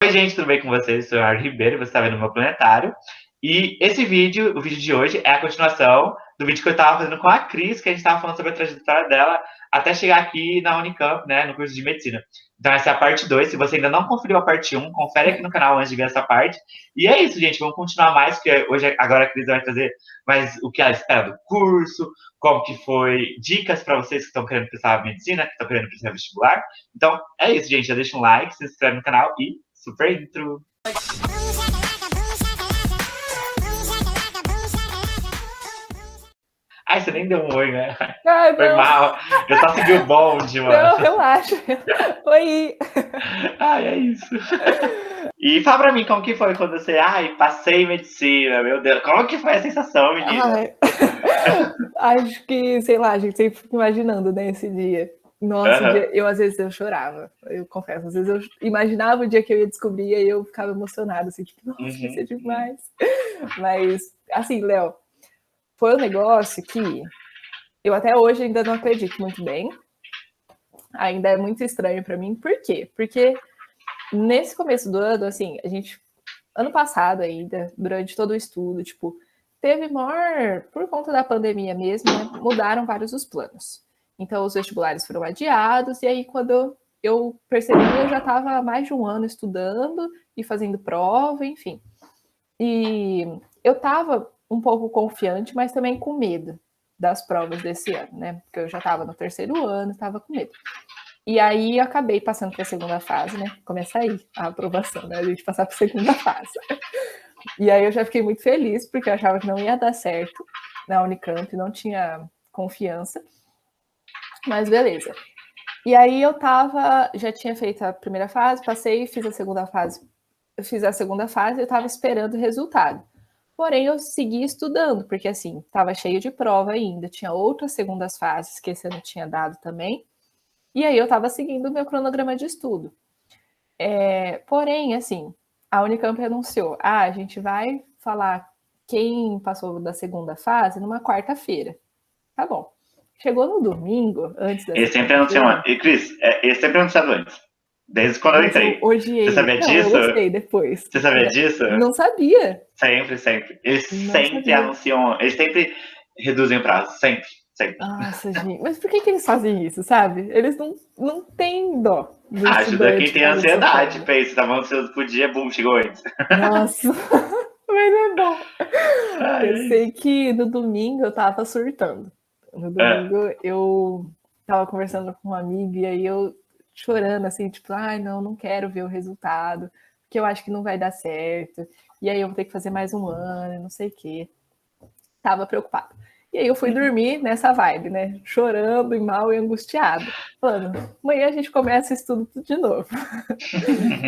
Oi, gente, tudo bem com vocês? Eu sou o Eduardo Ribeiro, você está vendo o meu planetário. E esse vídeo, o vídeo de hoje, é a continuação do vídeo que eu estava fazendo com a Cris, que a gente estava falando sobre a trajetória dela até chegar aqui na Unicamp, né, no curso de medicina. Então essa é a parte 2. Se você ainda não conferiu a parte 1, confere aqui no canal antes de ver essa parte. E é isso, gente, vamos continuar mais, porque hoje, agora a Cris vai trazer mais o que ela espera do curso, como que foi, dicas para vocês que estão querendo prestar medicina, que estão querendo prestar vestibular. Então é isso, gente, já deixa um like, se inscreve no canal e super intro. Ai, você nem deu um oi, né? Ah, Foi não. mal. Eu só segui o bonde, mano. Não, relaxa. Oi. Ai, é isso. E fala pra mim, como que foi quando você... Ai, passei em medicina, meu Deus. Como que foi a sensação, menina? Acho que, sei lá, a gente sempre fica imaginando, né, esse dia. Nossa, às vezes eu chorava, eu confesso. Às vezes eu imaginava o dia que eu ia descobrir e eu ficava emocionada, assim, tipo, nossa, vai ser demais. Mas, assim, Léo, foi um negócio que eu até hoje ainda não acredito muito bem. Ainda é muito estranho pra mim. Por quê? Porque nesse começo do ano, assim, ano passado ainda, durante todo o estudo, tipo, teve maior, por conta da pandemia mesmo, né, mudaram vários os planos. Então, os vestibulares foram adiados, e aí quando eu percebi, eu já estava há mais de um ano estudando e fazendo prova, enfim. E eu estava um pouco confiante, mas também com medo das provas desse ano, né? Porque eu já estava no terceiro ano, estava com medo. E aí acabei passando para a segunda fase, né? Começa aí a aprovação, né? A gente passar para a segunda fase. E aí eu já fiquei muito feliz, porque eu achava que não ia dar certo na Unicamp, não tinha confiança. Mas beleza. E aí já tinha feito a primeira fase, passei, fiz a segunda fase e eu tava esperando o resultado. Porém, eu segui estudando, porque assim, tava cheio de prova ainda, tinha outras segundas fases que esse ano tinha dado também. E aí eu tava seguindo o meu cronograma de estudo. Porém, assim, a Unicamp anunciou, a gente vai falar quem passou da segunda fase numa quarta-feira. Tá bom. Chegou no domingo, antes dessa Eles sempre anunciam... quarta-feira. E, Cris, eles sempre anunciam antes. Desde quando eu Mas eu entrei. Você odiei. sabia Não, eu disso? gostei depois. Você sabia disso? Não sabia. Sempre, sempre. Eles Não sempre sabia. anunciam... Eles sempre reduzem o prazo. Sempre, sempre. Nossa, gente. Mas por que eles fazem isso, sabe? Eles não têm dó do Ajuda quem estudante que tem tá ali ansiedade. sofrendo. Pensa, tava ansioso pro dia, bum, chegou antes. Nossa, mas é bom. Ai, Eu ai. sei que no domingo eu tava surtando. No domingo eu tava conversando com uma amiga e aí eu chorando assim, tipo, ai, não quero ver o resultado, porque eu acho que não vai dar certo. E aí eu vou ter que fazer mais um ano, não sei o quê. Tava preocupada. E aí eu fui dormir nessa vibe, né? Chorando e mal e angustiada. Falando, amanhã a gente começa isso tudo de novo.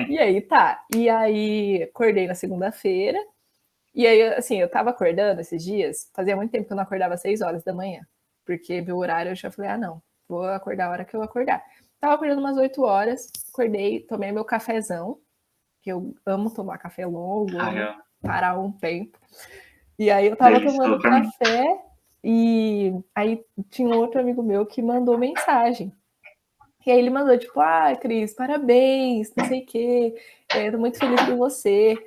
E aí tá. E aí acordei na segunda-feira. E aí, assim, eu tava acordando esses dias, fazia muito tempo que eu não acordava às 6 horas da manhã. Porque meu horário eu já falei, não, vou acordar a hora que eu acordar. Tava acordando umas 8 horas, acordei, tomei meu cafezão, que eu amo tomar café longo, amo parar um tempo. E aí eu tava Delícia, tomando falou pra mim. café e aí tinha um outro amigo meu que mandou mensagem. E aí ele mandou, tipo, Cris, parabéns, não sei o quê, tô muito feliz por você.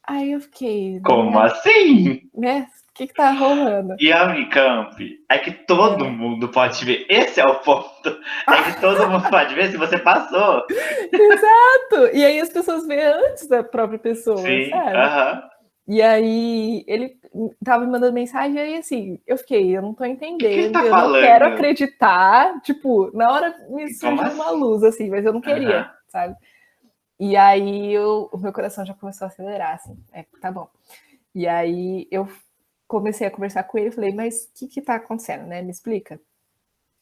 Aí eu fiquei, Como assim? né? O que tá rolando? E a Unicamp é que todo mundo pode ver. Esse é o ponto. É que todo mundo pode ver se você passou. Exato! E aí as pessoas veem antes da própria pessoa, Sim, sabe? E aí ele tava me mandando mensagem, e aí assim, eu não tô O que você entendendo, tá eu não quero falando? acreditar. Tipo, na hora me Como surgiu uma assim? luz, assim, mas eu não queria, sabe? E aí o meu coração já começou a acelerar, assim, tá bom. E aí eu comecei a conversar com ele e falei, mas o que tá acontecendo, né? Me explica.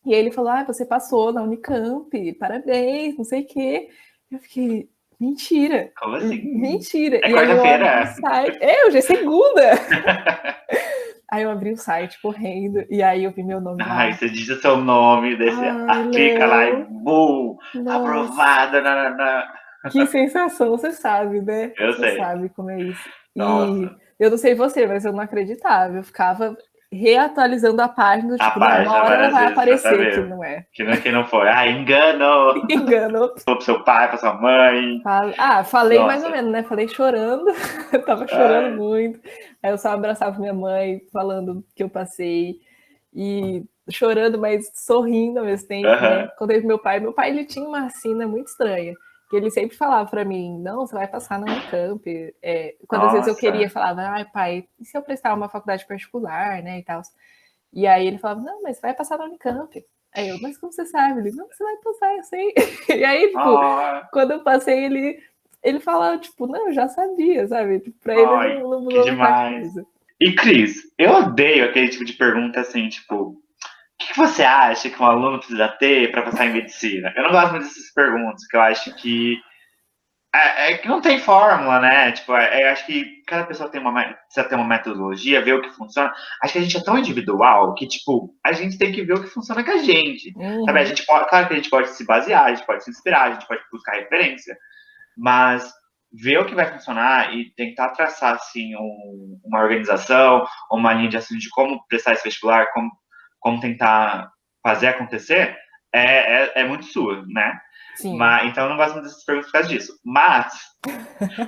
E aí ele falou, você passou na Unicamp, parabéns, não sei o quê. Eu fiquei, mentira. Como assim? Mentira. É E aí eu abri o quarta-feira. site. Hoje é segunda. Aí eu abri o site correndo, e aí eu vi meu nome Ai, lá. você diz o seu nome, Ai, clica lá e Léo. bum, Nossa. aprovada. Nanana. Que sensação, você sabe, né? Eu Você sei. sabe como é isso. E Nossa. eu não sei você, mas eu não acreditava. Eu ficava. reatualizando a página, A tipo, não, uma página hora ela várias vai vezes pra aparecer que saber. não é. Que não foi. Ah, engano! Engano. Falou pro seu pai, pra sua mãe. Falei mais ou Nossa. menos, né? Falei chorando, eu tava chorando Ai. muito. Aí eu só abraçava minha mãe, falando que eu passei. E chorando, mas sorrindo ao mesmo tempo, né? Aham. Contei pro meu pai ele tinha uma sina muito estranha, que ele sempre falava para mim, não, você vai passar na Unicamp. Quando às vezes eu queria, Nossa. falava, ai pai, e se eu prestar uma faculdade particular, né, e tal. E aí ele falava, não, mas vai passar na Unicamp. Aí eu, mas como você sabe? Ele, não, você vai passar, eu sei. E aí, tipo, Oh, quando eu passei, ele falava, tipo, não, eu já sabia, sabe? Tipo, pra ele ai, não que mudou muita demais. coisa. E, Cris, eu odeio aquele tipo de pergunta assim, tipo, o que você acha que um aluno precisa ter para passar em medicina? Eu não gosto muito dessas perguntas, que eu acho que que não tem fórmula, né? Tipo, eu acho que cada pessoa precisa ter uma metodologia, ver o que funciona. Acho que a gente é tão individual que, tipo, a gente tem que ver o que funciona com a gente. Sabe? A Uhum. gente pode, claro que a gente pode se basear, a gente pode se inspirar, a gente pode buscar referência, mas ver o que vai funcionar e tentar traçar, assim, uma organização, uma linha de ação de como prestar esse vestibular, como tentar fazer acontecer, é muito sua, né? Sim, Mas, então eu não gosto muito dessas perguntas por causa disso. Mas,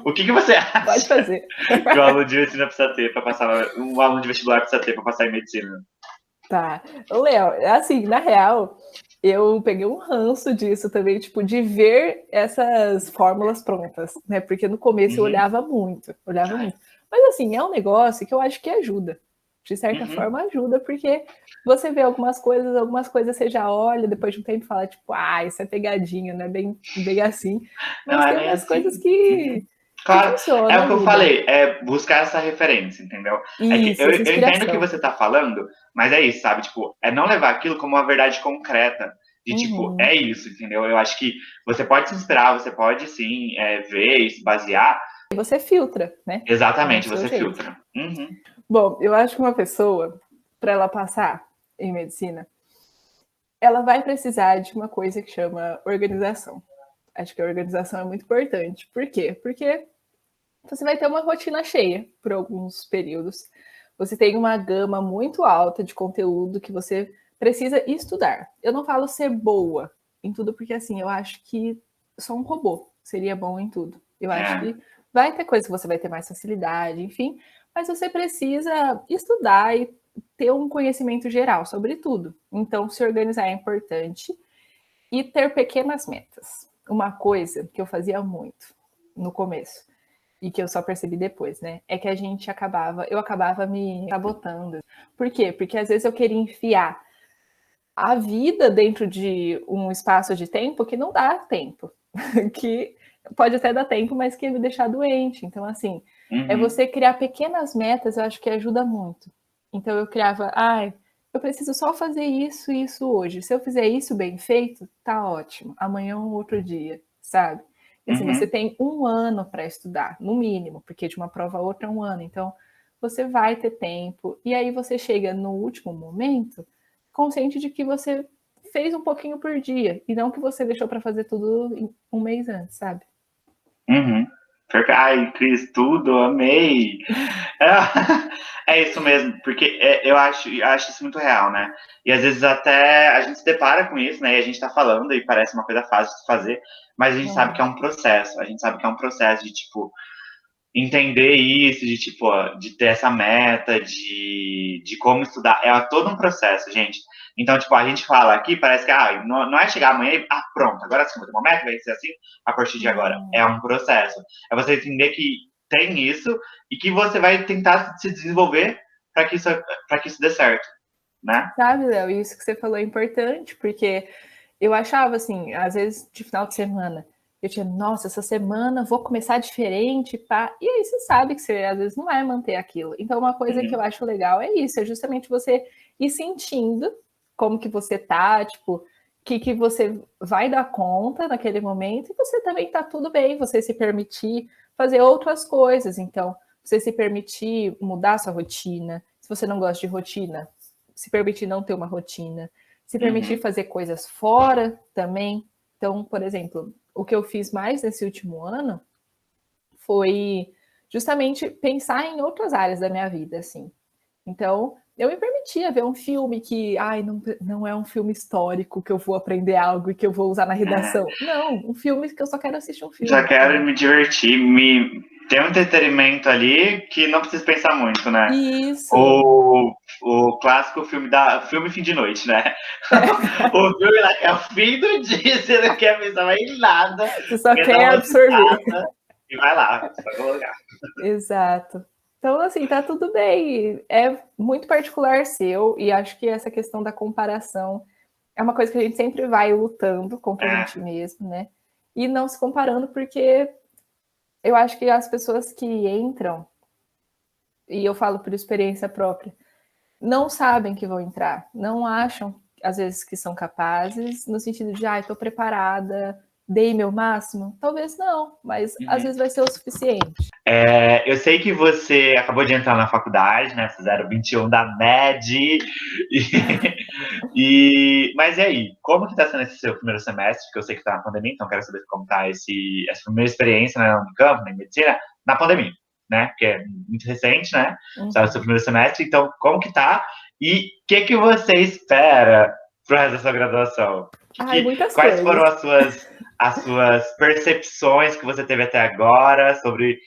o que você pode acha fazer. que o aluno de medicina precisa ter para passar, um aluno de vestibular precisa ter para passar em medicina? Tá. Ô, Léo, assim, na real, eu peguei um ranço disso também, tipo, de ver essas fórmulas prontas, né? Porque no começo eu Uhum. olhava Ai. muito. Mas assim, é um negócio que eu acho que ajuda. De certa Uhum. forma ajuda, porque você vê algumas coisas você já olha, depois de um tempo fala, tipo, isso é pegadinha, não é bem assim. Não Mas é tem bem umas assim. coisas Uhum. que Claro, é funcionam, o que eu ajudam. falei, é buscar essa referência, entendeu? É que Isso, eu, essa eu entendo o que inspiração. você tá falando, mas é isso, sabe? Tipo, é não levar aquilo como uma verdade concreta, de tipo, é Uhum. isso, entendeu? Eu acho que você pode se inspirar, você pode sim ver e se basear. E você filtra, né? No Exatamente, seu você jeito. filtra. Uhum. Bom, eu acho que uma pessoa, para ela passar em medicina, ela vai precisar de uma coisa que chama organização. Acho que a organização é muito importante. Por quê? Porque você vai ter uma rotina cheia por alguns períodos. Você tem uma gama muito alta de conteúdo que você precisa estudar. Eu não falo ser boa em tudo, porque assim, eu acho que só um robô seria bom em tudo. Eu acho É. que vai ter coisas que você vai ter mais facilidade, enfim, mas você precisa estudar e ter um conhecimento geral sobre tudo. Então, se organizar é importante e ter pequenas metas. Uma coisa que eu fazia muito no começo e que eu só percebi depois, né? É que eu acabava me sabotando. Por quê? Porque às vezes eu queria enfiar a vida dentro de um espaço de tempo que não dá tempo, que pode até dar tempo, mas que ia me deixar doente. Então, assim, é Uhum. você criar pequenas metas, eu acho que ajuda muito. Então, eu criava, eu preciso só fazer isso e isso hoje. Se eu fizer isso bem feito, tá ótimo. Amanhã é um outro dia, sabe? E assim, você Uhum. tem um ano para estudar, no mínimo, porque de uma prova a outra é um ano. Então, você vai ter tempo. E aí você chega no último momento consciente de que você fez um pouquinho por dia e não que você deixou para fazer tudo um mês antes, sabe? Uhum. Ai, Cris, tudo, amei. É isso mesmo, porque eu acho isso muito real, né? E às vezes até a gente se depara com isso, né? E a gente tá falando e parece uma coisa fácil de fazer, mas a gente sabe que Uhum. é um processo. A gente sabe que é um processo de, tipo, entender isso, de tipo, de ter essa meta, de como estudar, é todo um processo, gente. Então, tipo, a gente fala aqui, parece que não é chegar amanhã e pronto, agora sim, vou ter uma meta, vai ser assim a partir de agora. É um processo. É você entender que tem isso e que você vai tentar se desenvolver para que isso dê certo, né? Sabe, Léo, isso que você falou é importante, porque eu achava assim, às vezes de final de semana, eu tinha, nossa, essa semana vou começar diferente, pá. E aí você sabe que você às vezes não vai manter aquilo. Então, uma coisa que eu Uhum, acho legal é isso, é justamente você ir sentindo como que você tá, tipo, o que você vai dar conta naquele momento, e você também tá tudo bem, você se permitir fazer outras coisas. Então, você se permitir mudar a sua rotina. Se você não gosta de rotina, se permitir não ter uma rotina, se permitir uhum, fazer coisas fora também. Então, por exemplo, o que eu fiz mais nesse último ano foi justamente pensar em outras áreas da minha vida, assim. Então, eu me permitia ver um filme que, ai, não é um filme histórico que eu vou aprender algo e que eu vou usar na redação. Não, um filme que eu só quero assistir um filme. Já quero me divertir, ter um entretenimento ali que não precisa pensar muito, né? Isso. O clássico filme fim de noite, né? O filme lá que é o fim do dia, você não quer pensar mais em nada. Você só quer absorver. E vai lá, só colocar. Exato. Então, assim, tá tudo bem. É muito particular seu, e acho que essa questão da comparação é uma coisa que a gente sempre vai lutando contra a gente mesmo, né? E não se comparando, porque eu acho que as pessoas que entram, e eu falo por experiência própria, não sabem que vão entrar, não acham, às vezes, que são capazes, no sentido de, estou preparada, dei meu máximo? Talvez não, mas às vezes vai ser o suficiente. Eu sei que você acabou de entrar na faculdade, né? Vocês eram 21 da MED. Mas e aí? Como que tá sendo esse seu primeiro semestre? Que eu sei que tá na pandemia, então quero saber como tá essa primeira experiência, né, no campo, na medicina, na pandemia, né? Porque é muito recente, né? Tá no seu primeiro semestre, então como que tá? E o que você espera pro resto da sua graduação? Quais foram as suas percepções que você teve até agora sobre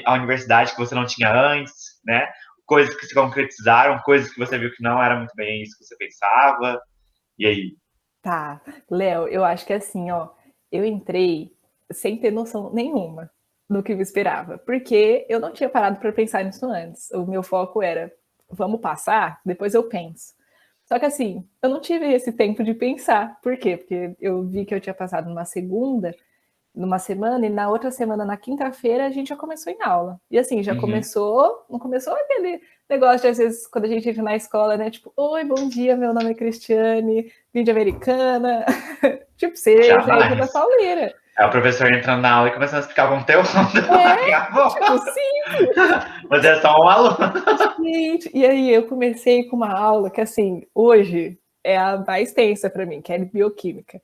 a universidade que você não tinha antes, né? Coisas que se concretizaram, coisas que você viu que não era muito bem isso que você pensava. E aí? Tá, Léo, eu acho que assim, eu entrei sem ter noção nenhuma do que me esperava, porque eu não tinha parado para pensar nisso antes. O meu foco era, vamos passar, depois eu penso. Só que assim, eu não tive esse tempo de pensar. Por quê? Porque eu vi que eu tinha passado numa semana, e na outra semana, na quinta-feira, a gente já começou em aula. E assim, já começou, não começou aquele negócio de, às vezes, quando a gente entra na escola, né? Tipo, oi, bom dia, meu nome é Cristiane, vim de Americana. Tipo, você já entra da pauleira. É o professor entrando na aula e começando a explicar o conteúdo. Tipo, simples. Você é só um aluno. Gente, e aí eu comecei com uma aula que, assim, hoje é a mais tensa para mim, que é bioquímica.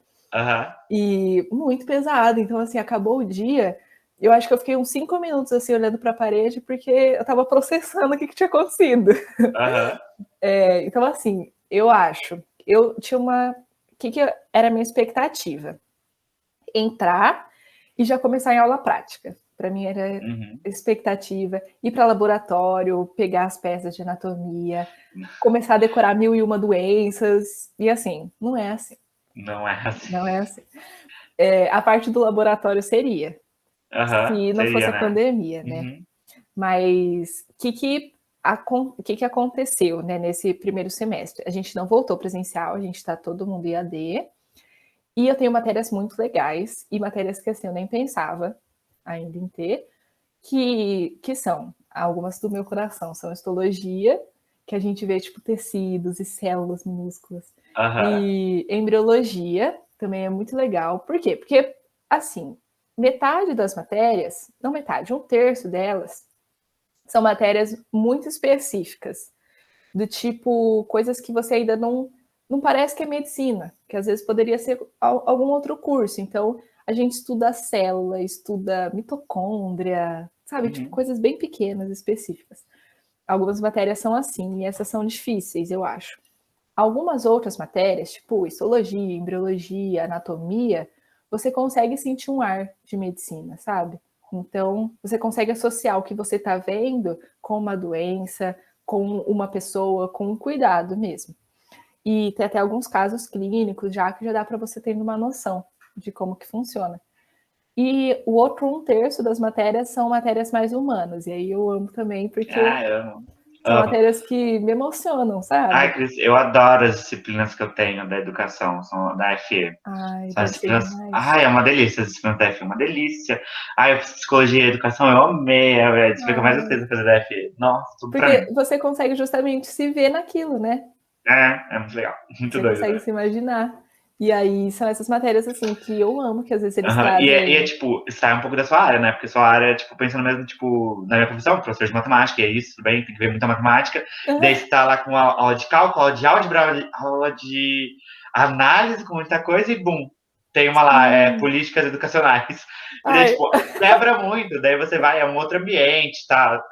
E muito pesada. Então, assim, acabou o dia, eu acho que eu fiquei uns 5 minutos, assim, olhando para a parede, porque eu estava processando o que tinha acontecido. Então, assim, eu tinha uma... O que era a minha expectativa? Entrar e já começar em aula prática. Para mim era expectativa, ir para laboratório, pegar as peças de anatomia, começar a decorar 1001 doenças, e assim, não é assim. Não é assim. Não é assim. A parte do laboratório seria, se não fosse a pandemia, né? Mas o que aconteceu, né, nesse primeiro semestre? A gente não voltou presencial, a gente está todo mundo EAD, e eu tenho matérias muito legais, e matérias que assim, eu nem pensava ainda em ter, que são algumas do meu coração, são histologia, que a gente vê tipo tecidos e células minúsculas, e embriologia, também é muito legal. Por quê? Porque, assim, metade das matérias, não metade, 1/3 delas, são matérias muito específicas, do tipo coisas que você ainda não parece que é medicina, que às vezes poderia ser algum outro curso. Então, a gente estuda a célula, estuda mitocôndria, sabe? Tipo, coisas bem pequenas, específicas. Algumas matérias são assim, e essas são difíceis, eu acho. Algumas outras matérias, tipo histologia, embriologia, anatomia, você consegue sentir um ar de medicina, sabe? Então, você consegue associar o que você está vendo com uma doença, com uma pessoa, com um cuidado mesmo. E tem até alguns casos clínicos já que já dá para você ter uma noção de como que funciona. E o outro 1/3 das matérias são matérias mais humanas, e aí eu amo também, porque são matérias que me emocionam, sabe? Ai, Cris, eu adoro as disciplinas que eu tenho da educação, são da FE. Ai, disciplinas... é uma delícia as disciplinas da FE, uma delícia. Ai, psicologia e educação, eu amei, é a disciplina que eu mais gostei de fazer da FE. Nossa, tudo pra mim. Porque você consegue justamente se ver naquilo, né? É muito legal, muito doido. Você consegue se imaginar. E aí são essas matérias, assim, que eu amo, que às vezes eles trazem... E é, tipo, sai um pouco da sua área, né? Porque sua área é, tipo, pensando mesmo, tipo, na minha profissão, professor de matemática, é isso, tudo bem, tem que ver muita matemática. Daí você tá lá com aula de cálculo, aula de álgebra, aula de análise, com muita coisa, e bum, tem uma lá, políticas educacionais. E daí, Ai, tipo, quebra muito, daí você vai, é um outro ambiente, tá?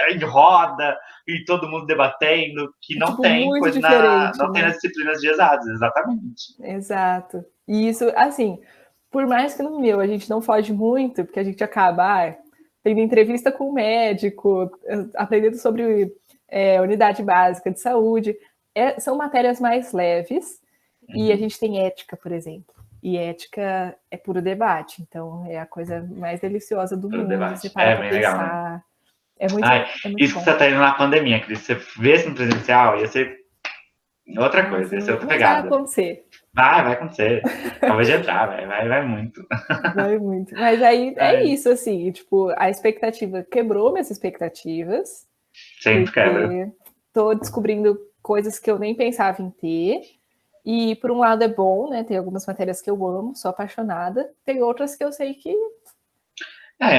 Em roda, e todo mundo debatendo, que não tipo, tem muito coisa diferente, não tem né? nas disciplinas de exatas, exatamente. Exato. E isso, assim, por mais que no meu a gente não foge muito, porque a gente acaba tendo entrevista com o médico, aprendendo sobre unidade básica de saúde, são matérias mais leves, e a gente tem ética, por exemplo. E ética é puro debate, então é a coisa mais deliciosa do Pelo mundo. Você debate. para É para bem legal, né? pensar. Ai, É muito isso que bom. você tá indo na pandemia, Cris. Se você vê no presencial, ia ser outra coisa, ia ser outra Mas vai pegada. acontecer. Vai acontecer. Acabei de entrar, vai muito. Vai muito. Mas aí é Ai, isso, assim, tipo, a expectativa quebrou minhas expectativas, sempre quebra. porque tô descobrindo coisas que eu nem pensava em ter. E por um lado é bom, né? Tem algumas matérias que eu amo, sou apaixonada. Tem outras que eu sei que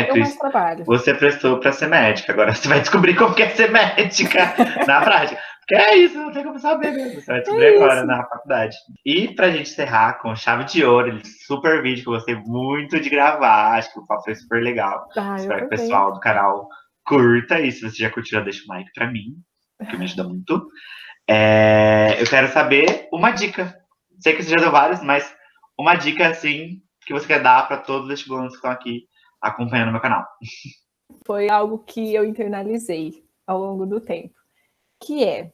deu mais Cris, trabalho. você prestou para ser médica, agora você vai descobrir como que é ser médica na prática. Porque é isso, não tem como saber mesmo. Você vai descobrir É agora isso. na faculdade. E pra gente encerrar com chave de ouro, esse super vídeo que eu gostei muito de gravar, acho que o papo foi super legal. Ah, eu Espero que o também. pessoal do canal curta, e se você já curtiu, deixa o like pra mim, que me ajuda muito. Eu quero saber uma dica. Sei que você já deu várias, mas uma dica assim que você quer dar para todos os vestibulantes que estão aqui acompanhando meu canal. Foi algo que eu internalizei ao longo do tempo, que é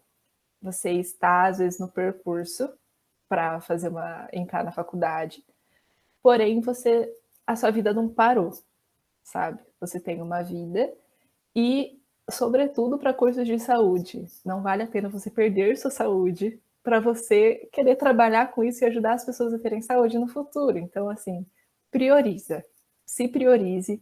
você está às vezes no percurso para entrar na faculdade, porém a sua vida não parou, sabe? Você tem uma vida e, sobretudo, para cursos de saúde, não vale a pena você perder sua saúde para você querer trabalhar com isso e ajudar as pessoas a terem saúde no futuro. Então, assim, prioriza, se priorize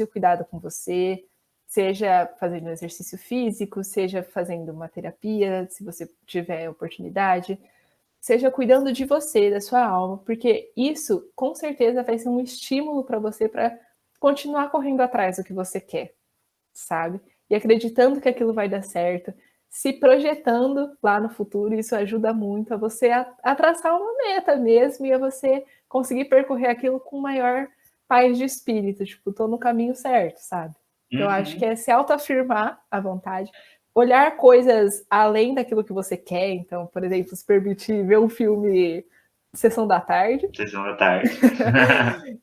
o cuidado com você, seja fazendo exercício físico, seja fazendo uma terapia, se você tiver oportunidade, seja cuidando de você, da sua alma, porque isso com certeza vai ser um estímulo para você para continuar correndo atrás do que você quer, sabe? E acreditando que aquilo vai dar certo, se projetando lá no futuro, isso ajuda muito a você a traçar uma meta mesmo e a você conseguir percorrer aquilo com maior paz de espírito, tipo, tô no caminho certo, sabe? Então, eu acho que é se autoafirmar à vontade, olhar coisas além daquilo que você quer. Então, por exemplo, se permitir ver um filme sessão da tarde. Sessão da tarde.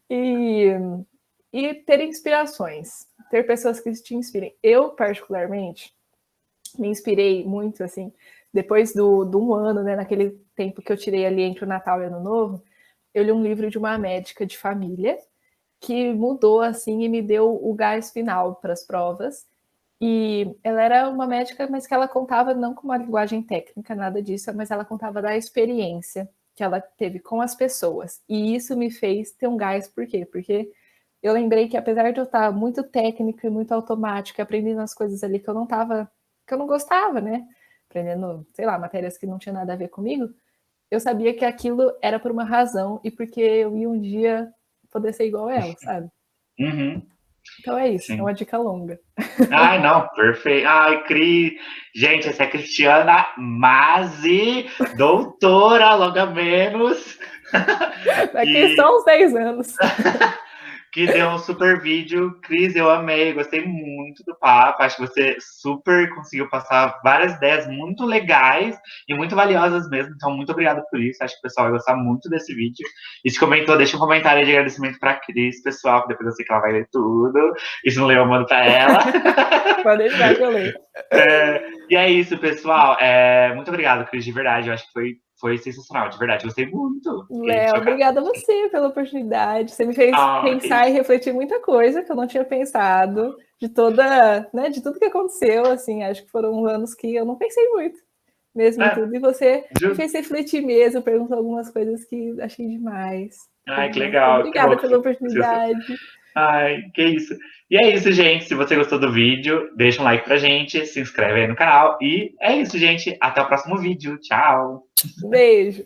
e, e ter inspirações, ter pessoas que te inspirem. Eu, particularmente, me inspirei muito, assim, depois do um ano, né, naquele tempo que eu tirei ali entre o Natal e o Ano Novo, eu li um livro de uma médica de família que mudou, assim, e me deu o gás final para as provas. E ela era uma médica, mas que ela contava não com uma linguagem técnica, nada disso, mas ela contava da experiência que ela teve com as pessoas. E isso me fez ter um gás, por quê? Porque eu lembrei que apesar de eu estar muito técnica e muito automática, aprendendo as coisas ali que eu não tava, que eu não gostava, né? Aprendendo, sei lá, matérias que não tinha nada a ver comigo, eu sabia que aquilo era por uma razão e porque eu ia um dia poder ser igual a ela, sabe? Uhum, Então é isso, é sim. uma dica longa. Ai, não, perfeito. Ai, Cris. Gente, essa é a Cristiana Mazzi, doutora, logo menos. Daqui que só uns 10 anos. que deu um super vídeo. Cris, eu amei, gostei muito do papo. Acho que você super conseguiu passar várias ideias muito legais e muito valiosas mesmo. Então, muito obrigado por isso. Acho que o pessoal vai gostar muito desse vídeo. E se comentou, deixa um comentário de agradecimento para a Cris, pessoal, que depois eu sei que ela vai ler tudo. E se não ler, eu mando para ela. Pode deixar que eu leio. E é isso, pessoal. Muito obrigado, Cris, de verdade. Eu acho que foi sensacional, de verdade. Gostei muito. Fiquei Léo, chocado. obrigada a você pela oportunidade. Você me fez Que pensar e isso. refletir muita coisa que eu não tinha pensado, de toda, né, de tudo que aconteceu, assim, acho que foram anos que eu não pensei muito, mesmo em tudo. E você me Juro. fez refletir mesmo, perguntou algumas coisas que achei demais. Ai, que Então, legal. Que bom obrigada que pela você gostou. oportunidade. Ai, que isso. E é isso, gente. Se você gostou do vídeo, deixa um like pra gente, se inscreve aí no canal. E é isso, gente. Até o próximo vídeo. Tchau. Beijo.